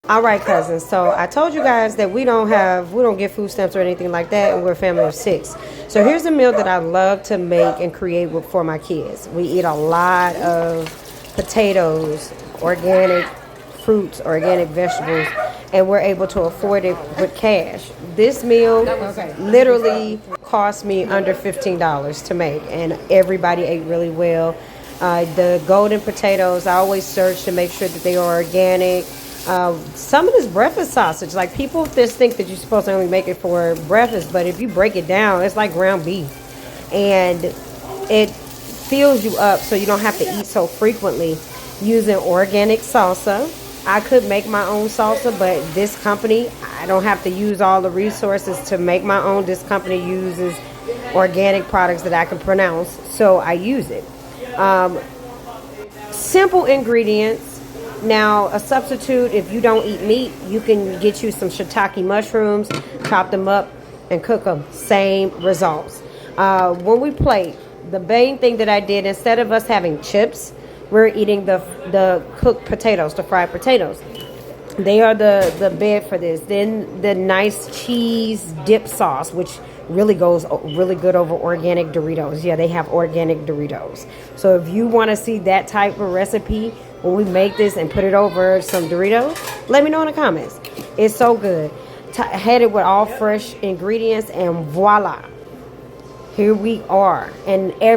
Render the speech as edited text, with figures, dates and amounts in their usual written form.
All right, cousins. So I told you guys that we don't get food stamps or anything like that, and we're a family of 6. So here's a meal that I love to make and create for my kids. We eat a lot of potatoes, organic fruits, organic vegetables, and we're able to afford it with cash. This meal literally cost me under $15 to make, and everybody ate really well. The golden potatoes, I always search to make sure that they are organic. Some of this breakfast sausage, like people just think that you're supposed to only make it for breakfast, but if you break it down, it's like ground beef, and it fills you up so you don't have to eat so frequently. Using organic salsa, I could make my own salsa, but this company, I don't have to use all the resources to make my own. This company uses organic products that I can pronounce, so I use it. Simple ingredients. Now, a substitute, if you don't eat meat, you can get you some shiitake mushrooms, chop them up, and cook them. Same results. When we plate, the main thing that I did, instead of us having chips, we're eating the cooked potatoes, the fried potatoes. They are the bed for this. Then the nice cheese dip sauce, which really goes really good over organic Doritos. Yeah, they have organic Doritos. So if you want to see that type of recipe, when we make this and put it over some Doritos, let me know in the comments. It's so good. Had it with all fresh ingredients, and voila. Here we are. And every